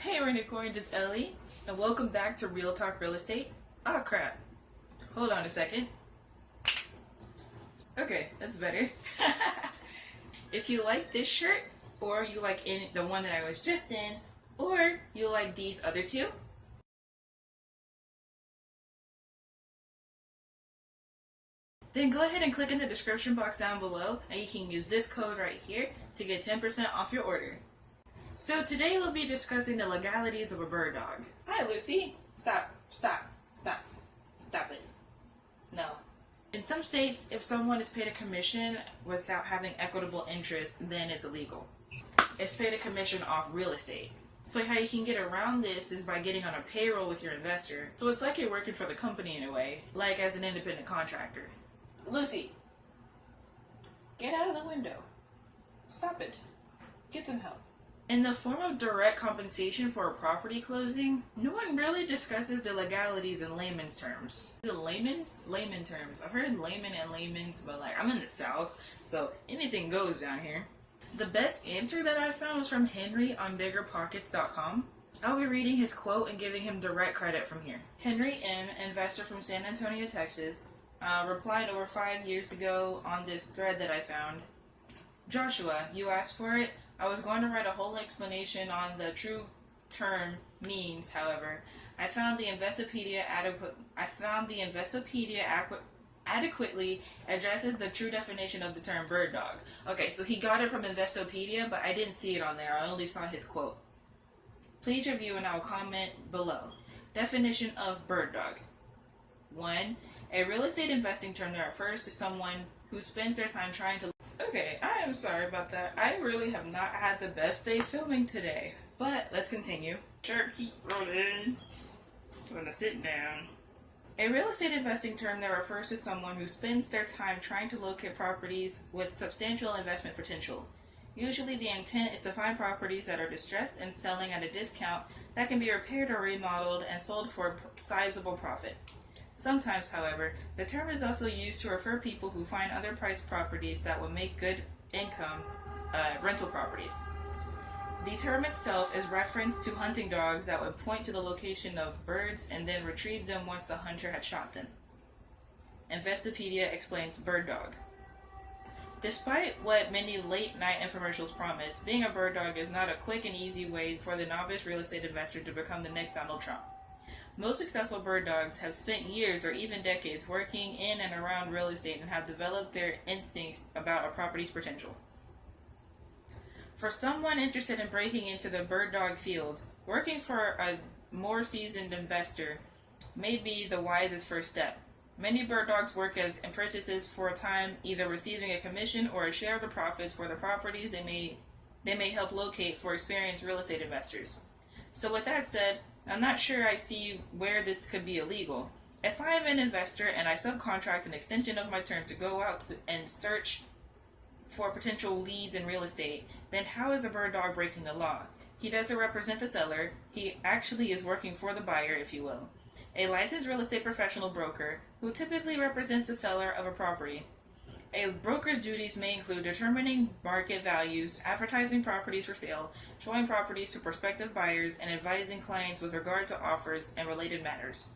Hey Unicorns, it's Ellie, and welcome back to Real Talk Real Estate. Ah, crap. Hold on a second. Okay, that's better. If you like this shirt, or you like the one that I was just in, or you like these other two, then go ahead and click in the description box down below, and you can use this code right here to get 10% off your order. So today we'll be discussing the legalities of a bird dog. Hi, Lucy. Stop it. No. In some states, if someone is paid a commission without having equitable interest, then it's illegal. It's paid a commission off real estate. So how you can get around this is by getting on a payroll with your investor. So it's like you're working for the company in a way, like as an independent contractor. Lucy, get out of the window. Stop it. Get some help. In the form of direct compensation for a property closing, no one really discusses the legalities in layman's terms. The layman terms. I've heard layman and layman's, but I'm in the South, so anything goes down here. The best answer that I found was from Henry on biggerpockets.com. I'll be reading his quote and giving him direct credit from here. Henry M., investor from San Antonio, Texas, replied over 5 years ago on this thread that I found. Joshua, you asked for it? I was going to write a whole explanation on the true term means, however. I found the Investopedia adequately addresses the true definition of the term bird dog. Okay, so he got it from Investopedia, but I didn't see it on there. I only saw his quote. Please review and I will comment below. Definition of bird dog. 1. A real estate investing term that refers to someone who spends their time trying to... Okay, I am sorry about that. I really have not had the best day filming today. But let's continue. Sure, keep rolling. I'm gonna sit down. A real estate investing term that refers to someone who spends their time trying to locate properties with substantial investment potential. Usually the intent is to find properties that are distressed and selling at a discount that can be repaired or remodeled and sold for a sizable profit. Sometimes, however, the term is also used to refer people who find other priced properties that will make good income rental properties. The term itself is reference to hunting dogs that would point to the location of birds and then retrieve them once the hunter had shot them. Investopedia explains bird dog. Despite what many late-night infomercials promise, being a bird dog is not a quick and easy way for the novice real estate investor to become the next Donald Trump. Most successful bird dogs have spent years or even decades working in and around real estate and have developed their instincts about a property's potential. For someone interested in breaking into the bird dog field, working for a more seasoned investor may be the wisest first step. Many bird dogs work as apprentices for a time, either receiving a commission or a share of the profits for the properties they may help locate for experienced real estate investors. So with that said, I'm not sure I see where this could be illegal. If I am an investor and I subcontract an extension of my term to go out and search for potential leads in real estate, then how is a bird dog breaking the law? He doesn't represent the seller. He actually is working for the buyer, if you will. A licensed real estate professional broker who typically represents the seller of a property. A broker's duties may include determining market values, advertising properties for sale, showing properties to prospective buyers, and advising clients with regard to offers and related matters.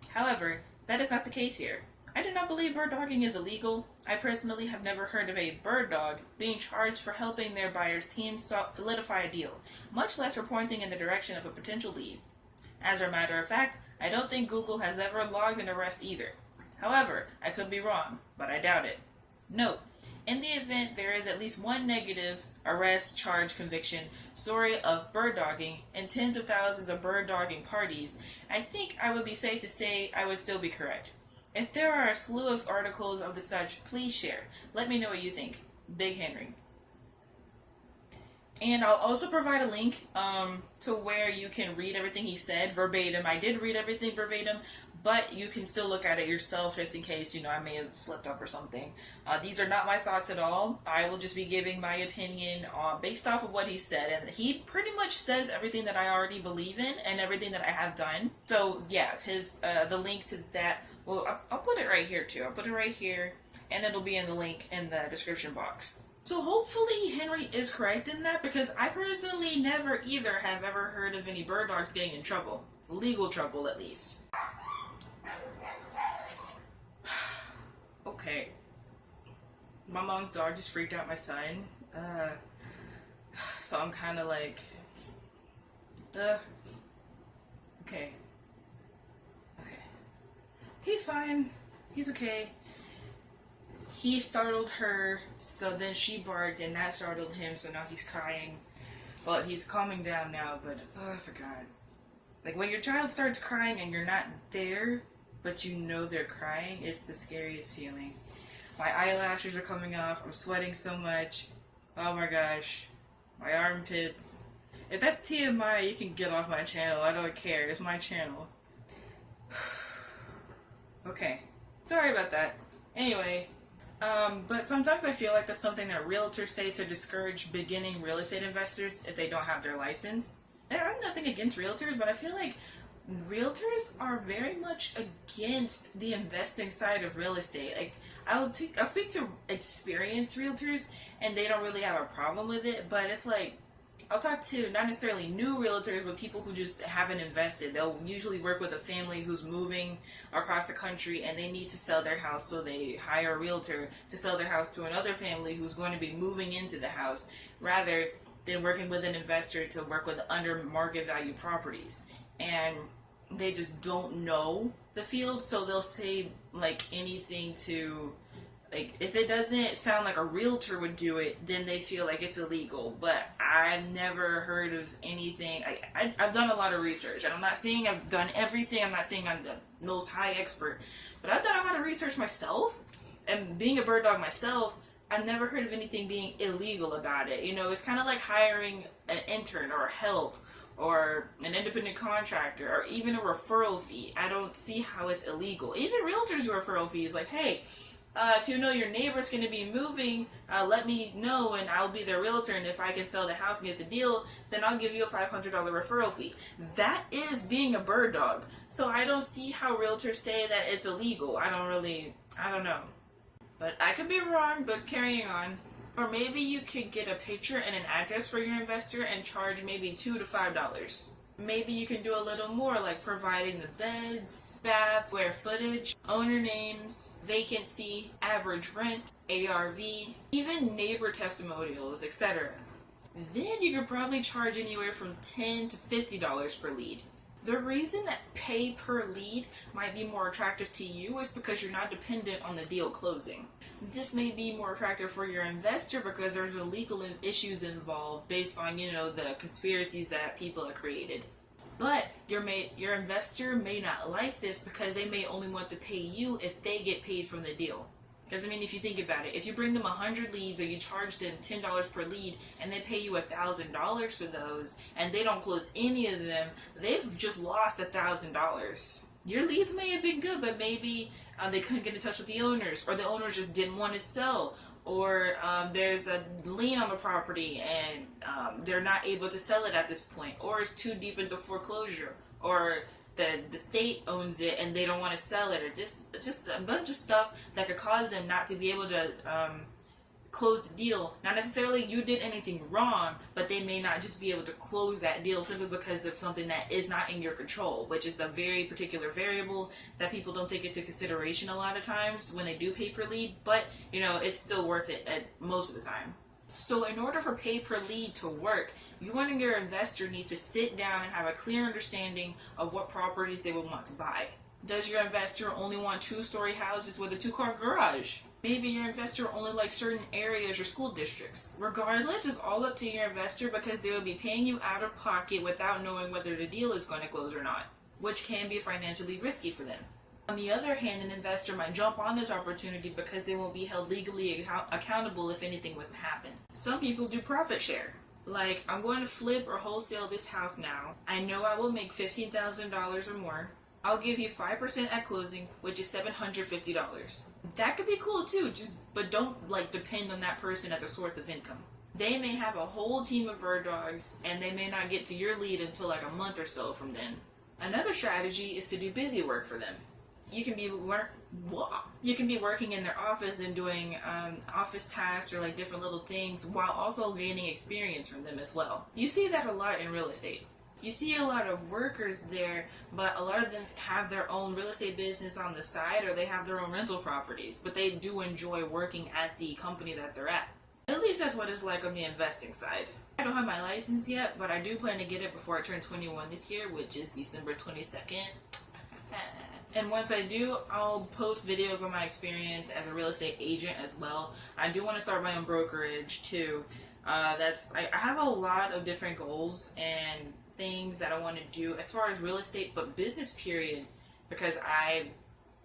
However, that is not the case here. I do not believe bird dogging is illegal. I personally have never heard of a bird dog being charged for helping their buyer's team solidify a deal, much less for pointing in the direction of a potential lead. As a matter of fact, I don't think Google has ever logged an arrest either. However, I could be wrong, but I doubt it. Note, in the event there is at least one negative arrest, charge, conviction story of bird dogging and tens of thousands of bird dogging parties, I think I would be safe to say I would still be correct. If there are a slew of articles of the such, please share. Let me know what you think. Big Henry. And I'll also provide a link to where you can read everything he said verbatim. I did read everything verbatim, but you can still look at it yourself just in case, I may have slipped up or something. These are not my thoughts at all. I will just be giving my opinion based off of what he said. And he pretty much says everything that I already believe in and everything that I have done. So, yeah, the link to that, well, I'll put it right here, too. I'll put it right here, and it'll be in the link in the description box. So hopefully Henry is correct in that, because I personally never either have ever heard of any bird dogs getting in trouble. Legal trouble, at least. Okay. My mom's dog just freaked out my son. So I'm kind of like, okay. Okay. He's fine. He's okay. He startled her, so then she barked, and that startled him, so now he's crying. Well, he's calming down now, but, I forgot. Like, when your child starts crying and you're not there, but you know they're crying, it's the scariest feeling. My eyelashes are coming off, I'm sweating so much. Oh my gosh. My armpits. If that's TMI, you can get off my channel, I don't care, it's my channel. Okay. Sorry about that. Anyway, but sometimes I feel like that's something that realtors say to discourage beginning real estate investors if they don't have their license. And I have nothing against realtors, but I feel like realtors are very much against the investing side of real estate. Like, I'll speak to experienced realtors, and they don't really have a problem with it, but it's like, I'll talk to not necessarily new realtors, but people who just haven't invested. They'll usually work with a family who's moving across the country and they need to sell their house, so they hire a realtor to sell their house to another family who's going to be moving into the house, rather than working with an investor to work with under market value properties. And they just don't know the field, so they'll say like anything to, like, if it doesn't sound like a realtor would do it, then they feel like it's illegal. But I've never heard of anything. I've done a lot of research, and I'm not saying I've done everything. I'm not saying I'm the most high expert, but I've done a lot of research myself. And being a bird dog myself, I've never heard of anything being illegal about it. You know, it's kind of like hiring an intern or help or an independent contractor or even a referral fee. I don't see how it's illegal. Even realtors do referral fees. Like, hey, if you know your neighbor's going to be moving, let me know and I'll be their realtor, and if I can sell the house and get the deal, then I'll give you a $500 referral fee. That is being a bird dog. So I don't see how realtors say that it's illegal. I don't know. But I could be wrong, but carrying on. Or maybe you could get a picture and an address for your investor and charge maybe $2 to $5. Maybe you can do a little more, like providing the beds, baths, square footage, owner names, vacancy, average rent, ARV, even neighbor testimonials, etc. Then you could probably charge anywhere from $10 to $50 per lead. The reason that pay per lead might be more attractive to you is because you're not dependent on the deal closing. This may be more attractive for your investor because there's legal issues involved based on, the conspiracies that people have created. But your investor may not like this because they may only want to pay you if they get paid from the deal. Because, if you think about it, if you bring them 100 leads or you charge them $10 per lead and they pay you $1,000 for those and they don't close any of them, they've just lost $1,000. Your leads may have been good, but maybe they couldn't get in touch with the owners, or the owners just didn't want to sell, or there's a lien on the property and they're not able to sell it at this point, or it's too deep into foreclosure, or the state owns it and they don't want to sell it, or just a bunch of stuff that could cause them not to be able to close the deal. Not necessarily you did anything wrong, but they may not just be able to close that deal simply because of something that is not in your control, which is a very particular variable that people don't take into consideration a lot of times when they do pay per lead, but it's still worth it at most of the time. So in order for pay per lead to work, you and your investor need to sit down and have a clear understanding of what properties they would want to buy. Does your investor only want 2-story houses with a 2-car garage? Maybe your investor only likes certain areas or school districts. Regardless, it's all up to your investor because they will be paying you out of pocket without knowing whether the deal is going to close or not, which can be financially risky for them. On the other hand, an investor might jump on this opportunity because they won't be held legally accountable if anything was to happen. Some people do profit share. Like, I'm going to flip or wholesale this house now. I know I will make $15,000 or more. I'll give you 5% at closing, which is $750. That could be cool too, but don't depend on that person as a source of income. They may have a whole team of bird dogs and they may not get to your lead until a month or so from then. Another strategy is to do busy work for them. you can be you can be working in their office and doing office tasks or like different little things while also gaining experience from them as well. You see that a lot in real estate. You see a lot of workers there, but a lot of them have their own real estate business on the side, or they have their own rental properties, but they do enjoy working at the company that they're at. At least that's what it's like on the investing side. I don't have my license yet, but I do plan to get it before I turn 21 this year, which is December 22nd. And once I do, I'll post videos on my experience as a real estate agent as well. I do want to start my own brokerage too. I have a lot of different goals and things that I want to do as far as real estate, but business period, because I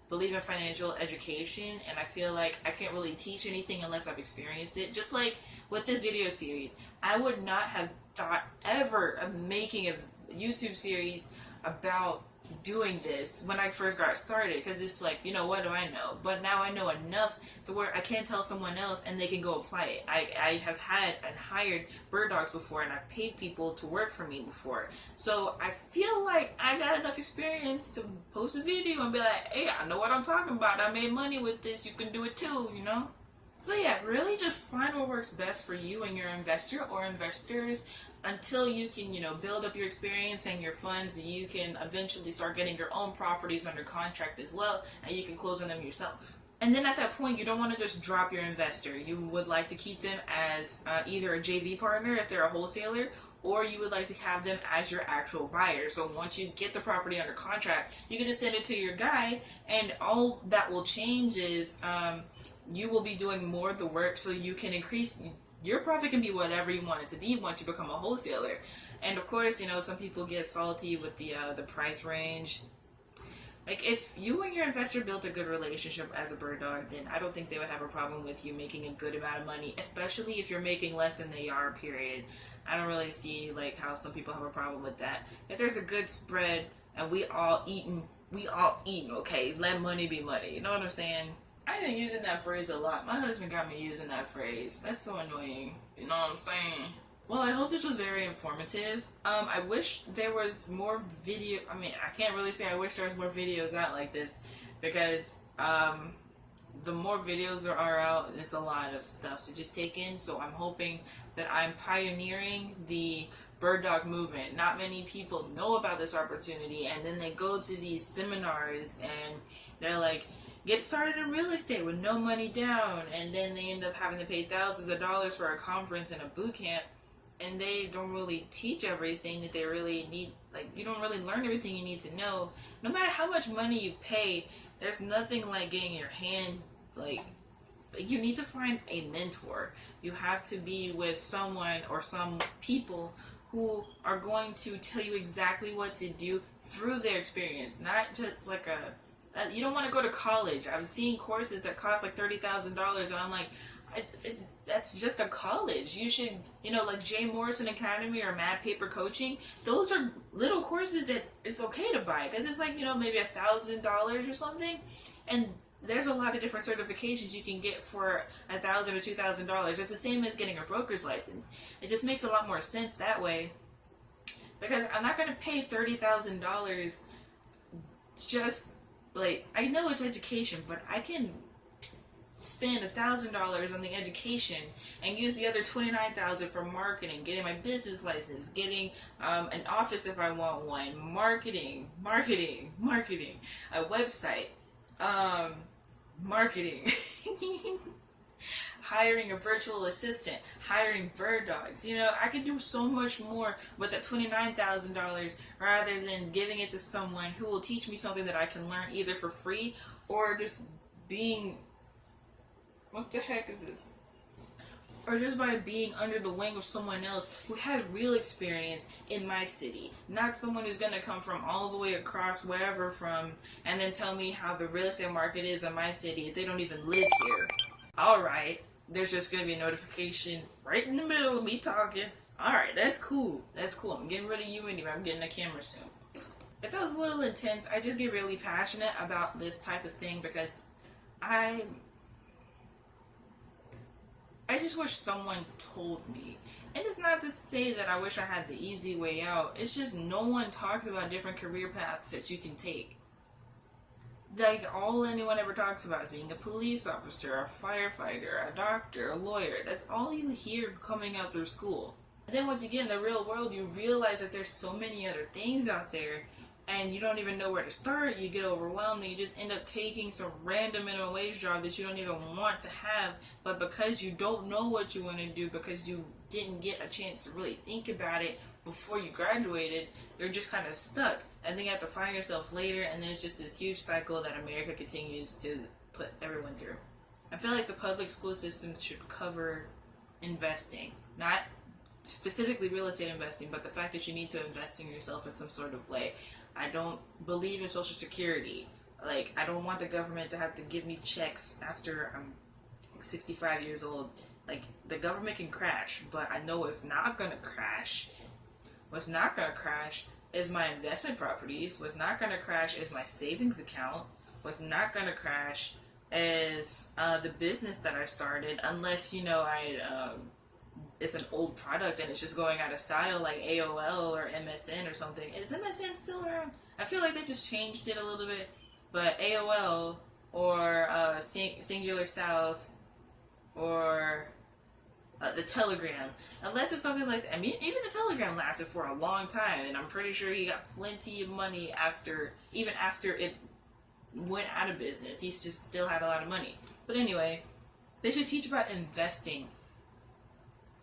believe in financial education, and I feel like I can't really teach anything unless I've experienced it. Just like with this video series, I would not have thought ever of making a YouTube series about doing this when I first got started, because it's like, you know, what do I know? But now I know enough to where I can tell someone else and they can go apply it. I have had and hired bird dogs before, and I've paid people to work for me before, so I feel like I got enough experience to post a video and be like, hey, I know what I'm talking about, I made money with this, you can do it too, you know? So yeah, really just find what works best for you and your investor or investors until you can, you know, build up your experience and your funds, and you can eventually start getting your own properties under contract as well, and you can close on them yourself. And then at that point, you don't want to just drop your investor. You would like to keep them as either a JV partner if they're a wholesaler, or you would like to have them as your actual buyer. So once you get the property under contract, you can just send it to your guy, and all that will change is you will be doing more of the work, so you can increase your profit. Can be whatever you want it to be once you become a wholesaler. And of course, you know, some people get salty with the price range. Like, if you and your investor built a good relationship as a bird dog, then I don't think they would have a problem with you making a good amount of money, especially if you're making less than they are, period. I don't really see like how some people have a problem with that. If there's a good spread and we all eating, okay? Let money be money. You know what I'm saying? I've been using that phrase a lot. My husband got me using that phrase. That's so annoying. You know what I'm saying? Well, I hope this was very informative. I wish there was more video. I mean, I can't really say I wish there was more videos out like this, because the more videos there are out, it's a lot of stuff to just take in. So I'm hoping that I'm pioneering the bird dog movement. Not many people know about this opportunity, and then they go to these seminars and they're like, get started in real estate with no money down, and then they end up having to pay thousands of dollars for a conference and a boot camp, and they don't really teach everything that they really need. Like, you don't really learn everything you need to know. No matter how much money you pay, there's nothing like getting your hands, like, you need to find a mentor. You have to be with someone or some people who are going to tell you exactly what to do through their experience, not just like you don't want to go to college. I've seen courses that cost like $30,000, and I'm like, that's just a college. You should, you know, like Jay Morrison Academy or Mad Paper Coaching. Those are little courses that it's okay to buy, because it's like, you know, maybe $1,000 or something, and there's a lot of different certifications you can get for $1,000 or $2,000. It's the same as getting a broker's license. It just makes a lot more sense that way, because I'm not going to pay $30,000 just. Like, I know it's education, but I can spend $1,000 on the education and use the other $29,000 for marketing, getting my business license, getting an office if I want one, marketing, a website, marketing, hiring a virtual assistant, hiring bird dogs. You know, I could do so much more with that $29,000 rather than giving it to someone who will teach me something that I can learn either for free or just being, what the heck is this? Or just by being under the wing of someone else who has real experience in my city. Not someone who's going to come from all the way across wherever from and then tell me how the real estate market is in my city if they don't even live here. Alright, there's just going to be a notification right in the middle of me talking. Alright, that's cool. That's cool. I'm getting rid of you anyway. I'm getting a camera soon. If that was a little intense, I just get really passionate about this type of thing because I just wish someone told me. And it's not to say that I wish I had the easy way out. It's just no one talks about different career paths that you can take. like all anyone ever talks about is being a police officer, a firefighter, a doctor, a lawyer. That's all you hear coming out through school. And then once you get in the real world, you realize that there's so many other things out there, and you don't even know where to start. You get overwhelmed, and you just end up taking some random minimum wage job that you don't even want to have, but because you don't know what you want to do, because you didn't get a chance to really think about it before you graduated, you're just kind of stuck. And then you have to find yourself later, and then it's just this huge cycle that America continues to put everyone through. I feel like the public school systems should cover investing, not specifically real estate investing, but the fact that you need to invest in yourself in some sort of way. I don't believe in Social Security. Like, I don't want the government to have to give me checks after I'm 65 years old. Like, the government can crash, but I know it's not gonna crash. What's not gonna crash is my investment properties. What's not gonna crash is my savings account. What's not gonna crash is the business that I started, unless, you know, it's an old product and it's just going out of style, like AOL or MSN or something. Is MSN still around? I feel like they just changed it a little bit. But AOL or Singular South or the Telegram, unless it's something like that. I mean, even the Telegram lasted for a long time, and I'm pretty sure he got plenty of money even after it went out of business. He just still had a lot of money. But anyway, they should teach about investing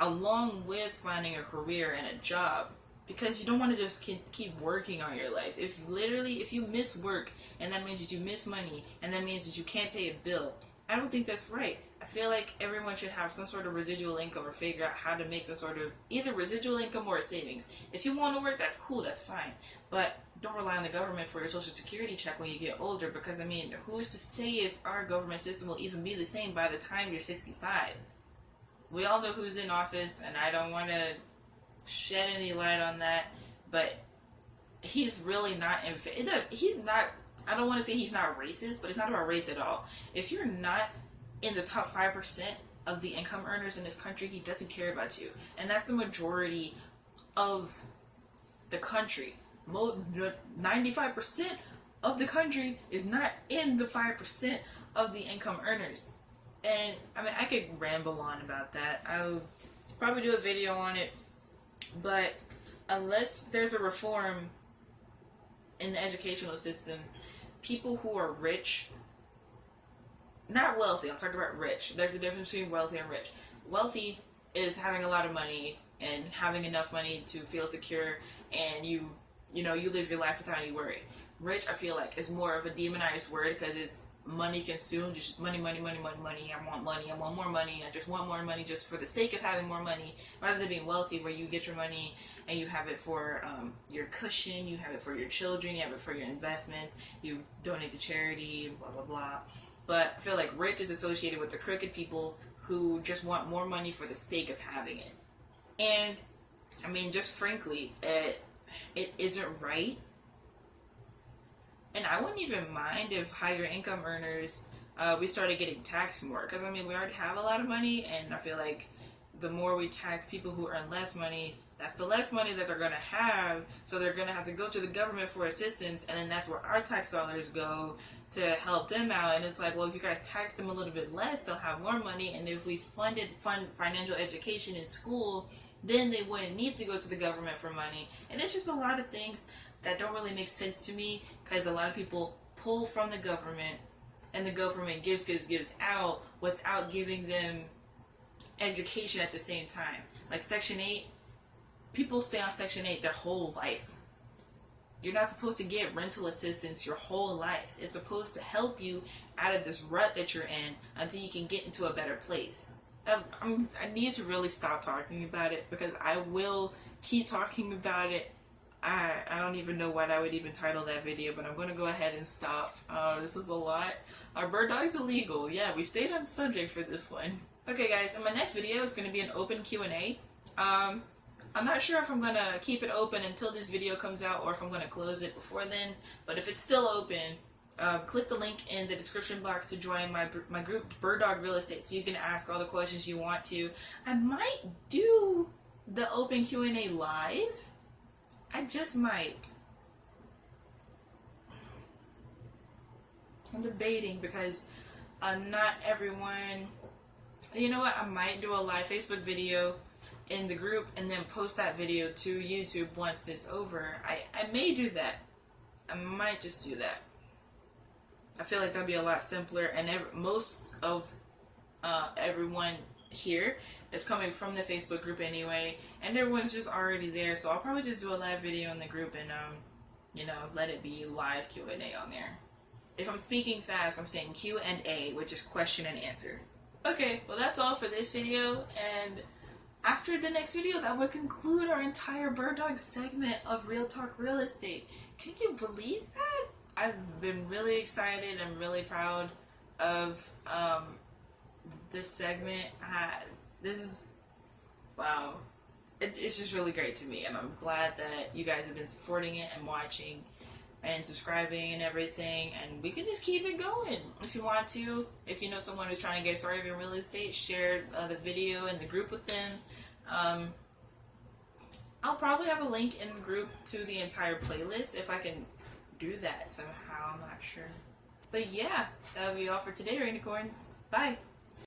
along with finding a career and a job, because you don't want to just keep working all your life. If you miss work, and that means that you miss money, and that means that you can't pay a bill, I don't think that's right. I feel like everyone should have some sort of residual income, or figure out how to make some sort of either residual income or a savings. If you want to work, that's cool, that's fine. But don't rely on the government for your Social Security check when you get older, because, I mean, who's to say if our government system will even be the same by the time you're 65? We all know who's in office, and I don't want to shed any light on that, but he's really not he's not, I don't want to say he's not racist, but it's not about race at all. If you're not in the top 5% of the income earners in this country, he doesn't care about you. And that's the majority of the country. 95% of the country is not in the 5% of the income earners. And, I mean, I could ramble on about that. I'll probably do a video on it. But unless there's a reform in the educational system, people who are rich, not wealthy, I'm talking about rich. There's a difference between wealthy and rich. Wealthy is having a lot of money and having enough money to feel secure, and you live your life without any worry. Rich, I feel like, is more of a demonized word, because it's money consumed. It's just money, money, money, money, money. I want money. I want more money. I just want more money just for the sake of having more money, rather than being wealthy, where you get your money and you have it for your cushion, you have it for your children, you have it for your investments, you donate to charity, blah, blah, blah. But I feel like rich is associated with the crooked people who just want more money for the sake of having it. And, I mean, just frankly, it isn't right. And I wouldn't even mind if higher income earners, we started getting taxed more. Because, I mean, we already have a lot of money, and I feel like the more we tax people who earn less money, that's the less money that they're going to have. So they're going to have to go to the government for assistance, and then that's where our tax dollars go to help them out. And it's like, well, if you guys tax them a little bit less, they'll have more money. And if we fund financial education in school, then they wouldn't need to go to the government for money. And it's just a lot of things that don't really make sense to me, because a lot of people pull from the government, and the government gives out without giving them education at the same time. Like Section 8, people stay on Section 8 their whole life. You're not supposed to get rental assistance your whole life. It's supposed to help you out of this rut that you're in until you can get into a better place. I need to really stop talking about it, because I will keep talking about it. I don't even know what I would even title that video, but I'm going to go ahead and stop. This was a lot. Are bird dogs illegal? Yeah, we stayed on subject for this one. Okay, guys, in my next video is going to be an open Q&A. I'm not sure if I'm going to keep it open until this video comes out, or if I'm going to close it before then. But if it's still open, click the link in the description box to join my group, Bird Dog Real Estate, so you can ask all the questions you want to. I might do the open Q&A live. I just might. I'm debating because not everyone. You know what? I might do a live Facebook video in the group and then post that video to YouTube once it's over. I may do that. I might just do that. I feel like that'd be a lot simpler, and most of everyone here is coming from the Facebook group anyway, and everyone's just already there. So I'll probably just do a live video in the group and let it be live Q&A on there. If I'm speaking fast, I'm saying Q&A, which is question and answer. Okay, well that's all for this video, and after the next video, that would conclude our entire Bird Dog segment of Real Talk Real Estate. Can you believe that? I've been really excited. I'm really proud of this segment. This is, wow. It's just really great to me, and I'm glad that you guys have been supporting it and watching and subscribing and everything, and we can just keep it going if you want to. If you know someone who's trying to get started in real estate, share the video in the group with them. I'll probably have a link in the group to the entire playlist if I can do that somehow. I'm not sure, but yeah, that'll be all for today, Rainicorns. Bye.